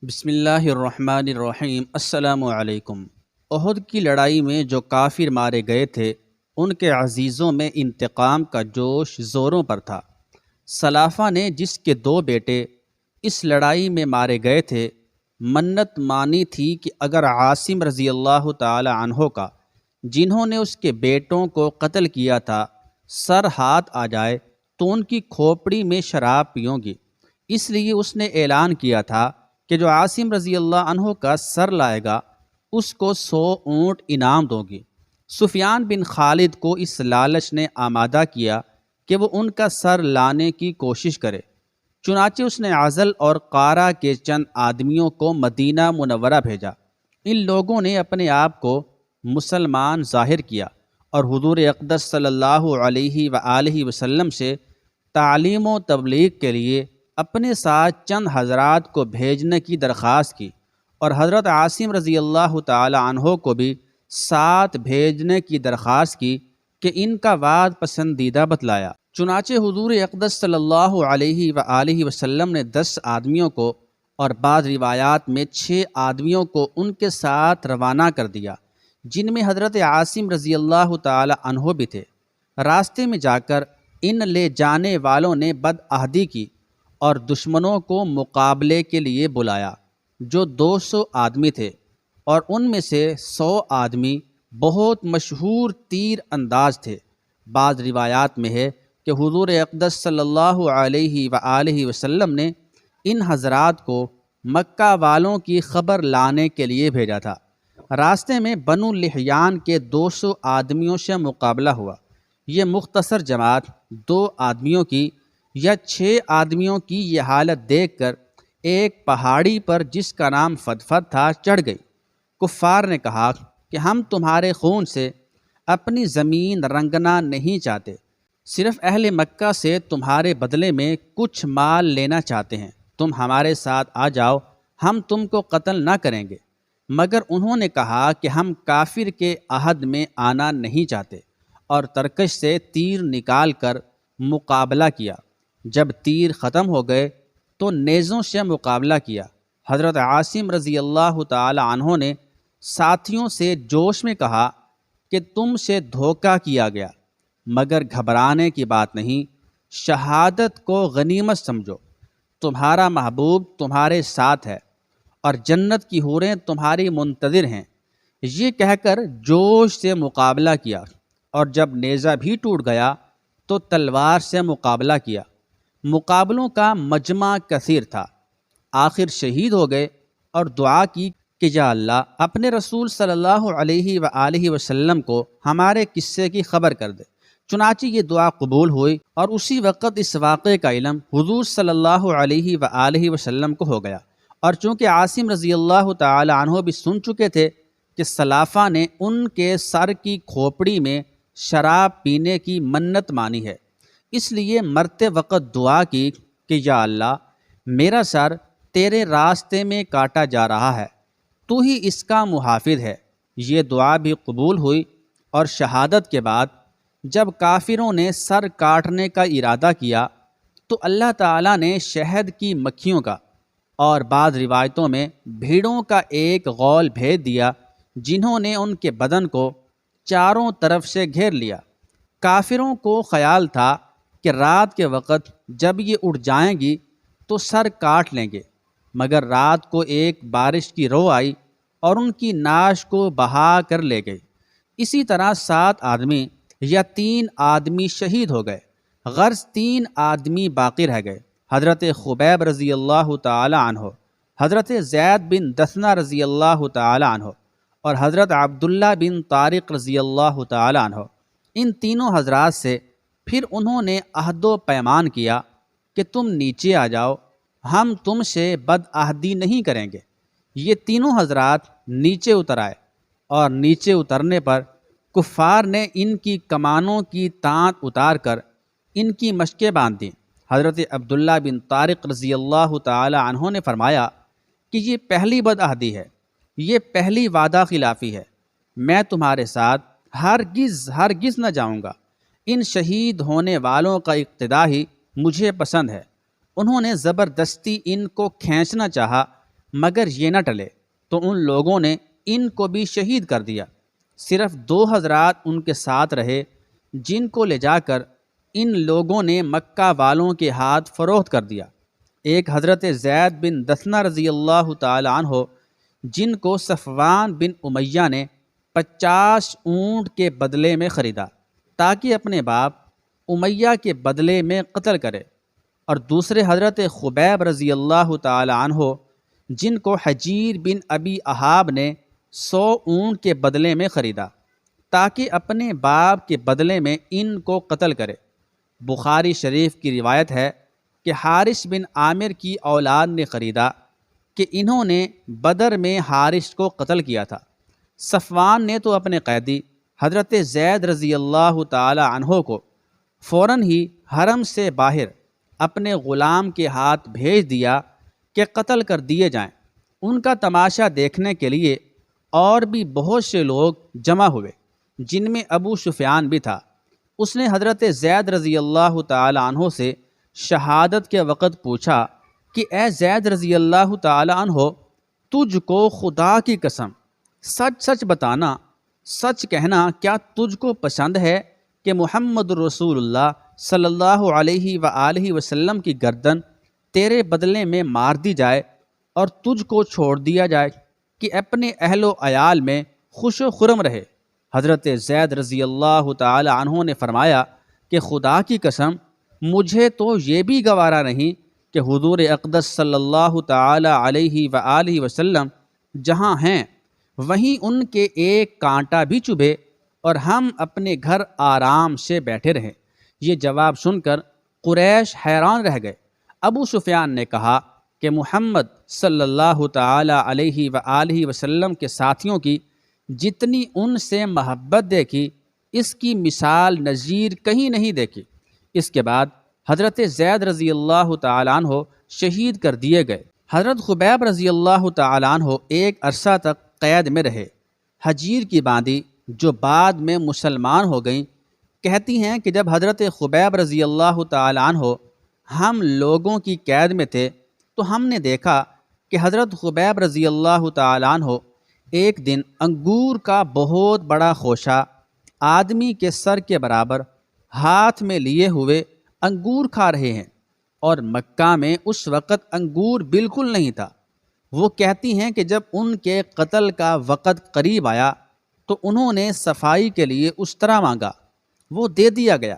بسم اللہ الرحمن الرحیم۔ السلام علیکم۔ احد کی لڑائی میں جو کافر مارے گئے تھے ان کے عزیزوں میں انتقام کا جوش زوروں پر تھا۔ سلافہ نے جس کے 2 بیٹے اس لڑائی میں مارے گئے تھے منت مانی تھی کہ اگر عاصم رضی اللہ تعالی عنہ کا جنہوں نے اس کے بیٹوں کو قتل کیا تھا سر ہاتھ آ جائے تو ان کی کھوپڑی میں شراب پیوں گی۔ اس لیے اس نے اعلان کیا تھا کہ جو عاصم رضی اللہ عنہ کا سر لائے گا اس کو 100 اونٹ انعام دوں گی۔ سفیان بن خالد کو اس لالچ نے آمادہ کیا کہ وہ ان کا سر لانے کی کوشش کرے، چنانچہ اس نے عزل اور قارہ کے چند آدمیوں کو مدینہ منورہ بھیجا۔ ان لوگوں نے اپنے آپ کو مسلمان ظاہر کیا اور حضور اقدس صلی اللہ علیہ وآلہ وسلم سے تعلیم و تبلیغ کے لیے اپنے ساتھ چند حضرات کو بھیجنے کی درخواست کی، اور حضرت عاصم رضی اللہ تعالی عنہ کو بھی ساتھ بھیجنے کی درخواست کی کہ ان کا وعد پسندیدہ بتلایا۔ چنانچہ حضور اقدس صلی اللہ علیہ وآلہ وسلم نے 10 آدمیوں کو اور بعض روایات میں 6 آدمیوں کو ان کے ساتھ روانہ کر دیا، جن میں حضرت عاصم رضی اللہ تعالی عنہ بھی تھے۔ راستے میں جا کر ان لے جانے والوں نے بدعہدی کی اور دشمنوں کو مقابلے کے لیے بلایا، جو 200 آدمی تھے، اور ان میں سے 100 آدمی بہت مشہور تیر انداز تھے۔ بعض روایات میں ہے کہ حضور اقدس صلی اللہ علیہ وآلہ وسلم نے ان حضرات کو مکہ والوں کی خبر لانے کے لیے بھیجا تھا۔ راستے میں بنو لحیان کے 200 آدمیوں سے مقابلہ ہوا۔ یہ مختصر جماعت 2 آدمیوں کی یا 6 آدمیوں کی یہ حالت دیکھ کر ایک پہاڑی پر جس کا نام فدفد تھا چڑھ گئی۔ کفار نے کہا کہ ہم تمہارے خون سے اپنی زمین رنگنا نہیں چاہتے، صرف اہل مکہ سے تمہارے بدلے میں کچھ مال لینا چاہتے ہیں، تم ہمارے ساتھ آ جاؤ، ہم تم کو قتل نہ کریں گے۔ مگر انہوں نے کہا کہ ہم کافر کے عہد میں آنا نہیں چاہتے، اور ترکش سے تیر نکال کر مقابلہ کیا۔ جب تیر ختم ہو گئے تو نیزوں سے مقابلہ کیا۔ حضرت عاصم رضی اللہ تعالی عنہ نے ساتھیوں سے جوش میں کہا کہ تم سے دھوکہ کیا گیا، مگر گھبرانے کی بات نہیں، شہادت کو غنیمت سمجھو، تمہارا محبوب تمہارے ساتھ ہے اور جنت کی حوریں تمہاری منتظر ہیں۔ یہ کہہ کر جوش سے مقابلہ کیا، اور جب نیزہ بھی ٹوٹ گیا تو تلوار سے مقابلہ کیا۔ مقابلوں کا مجمع کثیر تھا۔ آخر شہید ہو گئے اور دعا کی کہ یا اللہ اپنے رسول صلی اللہ علیہ وآلہ وسلم کو ہمارے قصے کی خبر کر دے۔ چنانچہ یہ دعا قبول ہوئی، اور اسی وقت اس واقعے کا علم حضور صلی اللہ علیہ وآلہ وسلم کو ہو گیا، اور چونکہ عاصم رضی اللہ تعالی عنہ بھی سن چکے تھے کہ سلافہ نے ان کے سر کی کھوپڑی میں شراب پینے کی منت مانی ہے، اس لیے مرتے وقت دعا کی کہ یا اللہ میرا سر تیرے راستے میں کاٹا جا رہا ہے، تو ہی اس کا محافظ ہے۔ یہ دعا بھی قبول ہوئی، اور شہادت کے بعد جب کافروں نے سر کاٹنے کا ارادہ کیا تو اللہ تعالیٰ نے شہد کی مکھیوں کا اور بعض روایتوں میں بھیڑوں کا ایک غول بھیج دیا، جنہوں نے ان کے بدن کو چاروں طرف سے گھیر لیا۔ کافروں کو خیال تھا کہ رات کے وقت جب یہ اٹھ جائیں گی تو سر کاٹ لیں گے، مگر رات کو ایک بارش کی رو آئی اور ان کی ناش کو بہا کر لے گئی۔ اسی طرح 7 آدمی یا 3 آدمی شہید ہو گئے، غرض 3 آدمی باقی رہ گئے۔ حضرت خبیب رضی اللہ تعالی عنہ، حضرت زید بن دثنہ رضی اللہ تعالی عنہ، اور حضرت عبداللہ بن طارق رضی اللہ تعالی عنہ، ان تینوں حضرات سے پھر انہوں نے عہد و پیمان کیا کہ تم نیچے آ جاؤ، ہم تم سے بدعہدی نہیں کریں گے۔ یہ تینوں حضرات نیچے اتر آئے، اور نیچے اترنے پر کفار نے ان کی کمانوں کی تانت اتار کر ان کی مشقیں باندھ دیں۔ حضرت عبداللہ بن طارق رضی اللہ تعالی عنہ نے فرمایا کہ یہ پہلی بدعہدی ہے، یہ پہلی وعدہ خلافی ہے، میں تمہارے ساتھ ہرگز نہ جاؤں گا۔ ان شہید ہونے والوں کا اقتداء ہی مجھے پسند ہے۔ انہوں نے زبردستی ان کو کھینچنا چاہا، مگر یہ نہ ٹلے تو ان لوگوں نے ان کو بھی شہید کر دیا۔ صرف 2 حضرات ان کے ساتھ رہے جن کو لے جا کر ان لوگوں نے مکہ والوں کے ہاتھ فروخت کر دیا۔ ایک حضرت زید بن دثنہ رضی اللہ تعالی عنہ جن کو صفوان بن امیہ نے 50 اونٹ کے بدلے میں خریدا تاکہ اپنے باپ امیہ کے بدلے میں قتل کرے، اور دوسرے حضرت خبیب رضی اللہ تعالی عنہ جن کو حجیر بن ابی احاب نے 100 اونٹ کے بدلے میں خریدا تاکہ اپنے باپ کے بدلے میں ان کو قتل کرے۔ بخاری شریف کی روایت ہے کہ حارث بن عامر کی اولاد نے خریدا کہ انہوں نے بدر میں حارث کو قتل کیا تھا۔ صفوان نے تو اپنے قیدی حضرت زید رضی اللہ تعالی عنہ کو فوراً ہی حرم سے باہر اپنے غلام کے ہاتھ بھیج دیا کہ قتل کر دیے جائیں۔ ان کا تماشا دیکھنے کے لیے اور بھی بہت سے لوگ جمع ہوئے جن میں ابو سفیان بھی تھا۔ اس نے حضرت زید رضی اللہ تعالی عنہ سے شہادت کے وقت پوچھا کہ اے زید رضی اللہ تعالی عنہ، تجھ کو خدا کی قسم سچ سچ بتانا، سچ کہنا، کیا تجھ کو پسند ہے کہ محمد رسول اللہ صلی اللہ علیہ وآلہ وسلم کی گردن تیرے بدلے میں مار دی جائے اور تجھ کو چھوڑ دیا جائے کہ اپنے اہل و عیال میں خوش و خرم رہے؟ حضرت زید رضی اللہ تعالی عنہ نے فرمایا کہ خدا کی قسم مجھے تو یہ بھی گوارا نہیں کہ حضور اقدس صلی اللہ تعالی علیہ وآلہ وسلم جہاں ہیں وہیں ان کے ایک کانٹا بھی چبھے اور ہم اپنے گھر آرام سے بیٹھے رہیں۔ یہ جواب سن کر قریش حیران رہ گئے۔ ابو سفیان نے کہا کہ محمد صلی اللہ تعالی علیہ وآلہ وسلم کے ساتھیوں کی جتنی ان سے محبت دیکھی اس کی مثال نظیر کہیں نہیں دیکھی۔ اس کے بعد حضرت زید رضی اللہ تعالی عنہ شہید کر دیے گئے۔ حضرت خبیب رضی اللہ تعالی عنہ ایک عرصہ تک قید میں رہے۔ حجیر کی باندی جو بعد میں مسلمان ہو گئیں کہتی ہیں کہ جب حضرت خبیب رضی اللہ تعالی عنہ ہم لوگوں کی قید میں تھے تو ہم نے دیکھا کہ حضرت خبیب رضی اللہ تعالی عنہ ایک دن انگور کا بہت بڑا خوشہ آدمی کے سر کے برابر ہاتھ میں لیے ہوئے انگور کھا رہے ہیں، اور مکہ میں اس وقت انگور بالکل نہیں تھا۔ وہ کہتی ہیں کہ جب ان کے قتل کا وقت قریب آیا تو انہوں نے صفائی کے لیے استرا مانگا، وہ دے دیا گیا۔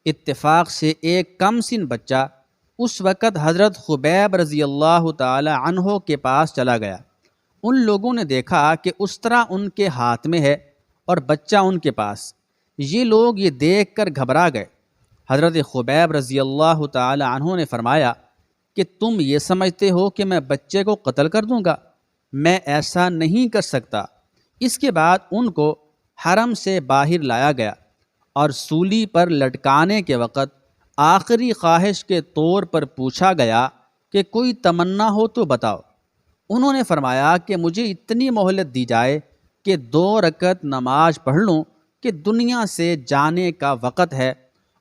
اتفاق سے ایک کم سن بچہ اس وقت حضرت خبیب رضی اللہ تعالی عنہ کے پاس چلا گیا۔ ان لوگوں نے دیکھا کہ استرا ان کے ہاتھ میں ہے اور بچہ ان کے پاس۔ یہ لوگ یہ دیکھ کر گھبرا گئے۔ حضرت خبیب رضی اللہ تعالی عنہ نے فرمایا کہ تم یہ سمجھتے ہو کہ میں بچے کو قتل کر دوں گا؟ میں ایسا نہیں کر سکتا۔ اس کے بعد ان کو حرم سے باہر لایا گیا اور سولی پر لٹکانے کے وقت آخری خواہش کے طور پر پوچھا گیا کہ کوئی تمنا ہو تو بتاؤ۔ انہوں نے فرمایا کہ مجھے اتنی مہلت دی جائے کہ 2 رکعت نماز پڑھ لوں کہ دنیا سے جانے کا وقت ہے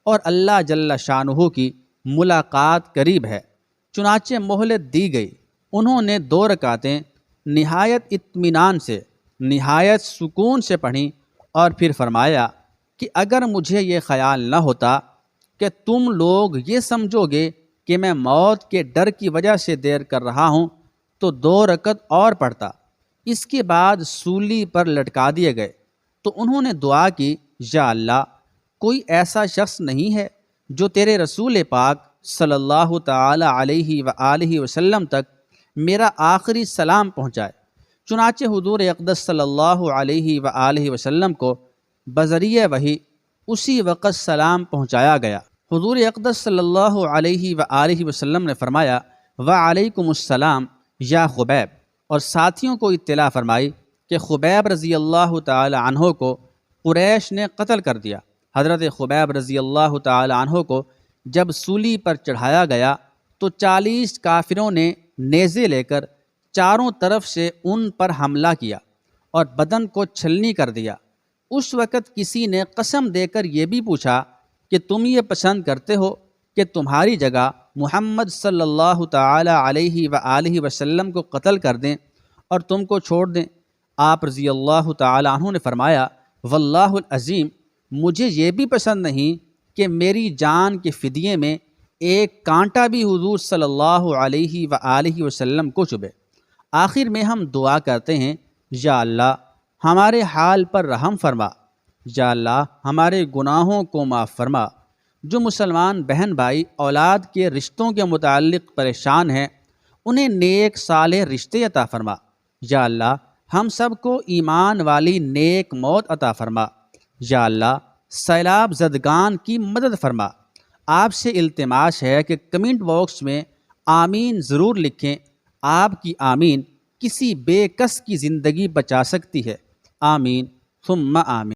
اور اللہ جل شانہ کی ملاقات قریب ہے۔ چنانچہ مہلت دی گئی۔ انہوں نے 2 رکعتیں نہایت اطمینان سے، نہایت سکون سے پڑھیں اور پھر فرمایا کہ اگر مجھے یہ خیال نہ ہوتا کہ تم لوگ یہ سمجھو گے کہ میں موت کے ڈر کی وجہ سے دیر کر رہا ہوں تو 2 رکعت اور پڑھتا۔ اس کے بعد سولی پر لٹکا دیے گئے تو انہوں نے دعا کی، یا اللہ، کوئی ایسا شخص نہیں ہے جو تیرے رسول پاک صلی اللہ تعالی علیہ وآلہ وسلم تک میرا آخری سلام پہنچائے۔ چنانچہ حضور اقدس صلی اللہ علیہ وآلہ وسلم کو بذریعہ وحی اسی وقت سلام پہنچایا گیا۔ حضور اقدس صلی اللہ علیہ وآلہ وسلم نے فرمایا، وعلیکم السلام یا خبیب، اور ساتھیوں کو اطلاع فرمائی کہ خبیب رضی اللہ تعالی عنہ کو قریش نے قتل کر دیا۔ حضرت خبیب رضی اللہ تعالی عنہ کو جب سولی پر چڑھایا گیا تو 40 کافروں نے نیزے لے کر چاروں طرف سے ان پر حملہ کیا اور بدن کو چھلنی کر دیا۔ اس وقت کسی نے قسم دے کر یہ بھی پوچھا کہ تم یہ پسند کرتے ہو کہ تمہاری جگہ محمد صلی اللہ تعالی علیہ وآلہ وسلم کو قتل کر دیں اور تم کو چھوڑ دیں؟ آپ رضی اللہ تعالی عنہ نے فرمایا واللہ العظیم، مجھے یہ بھی پسند نہیں کہ میری جان کے فدیے میں ایک کانٹا بھی حضور صلی اللہ علیہ وآلہ وسلم کو چبھے۔ آخر میں ہم دعا کرتے ہیں، یا اللہ ہمارے حال پر رحم فرما، یا اللہ ہمارے گناہوں کو معاف فرما۔ جو مسلمان بہن بھائی اولاد کے رشتوں کے متعلق پریشان ہیں، انہیں نیک صالح رشتے عطا فرما۔ یا اللہ ہم سب کو ایمان والی نیک موت عطا فرما۔ یا اللہ سیلاب زدگان کی مدد فرما۔ آپ سے التماس ہے کہ کمنٹ باکس میں آمین ضرور لکھیں۔ آپ کی آمین کسی بے کس کی زندگی بچا سکتی ہے۔ آمین ثم آمین۔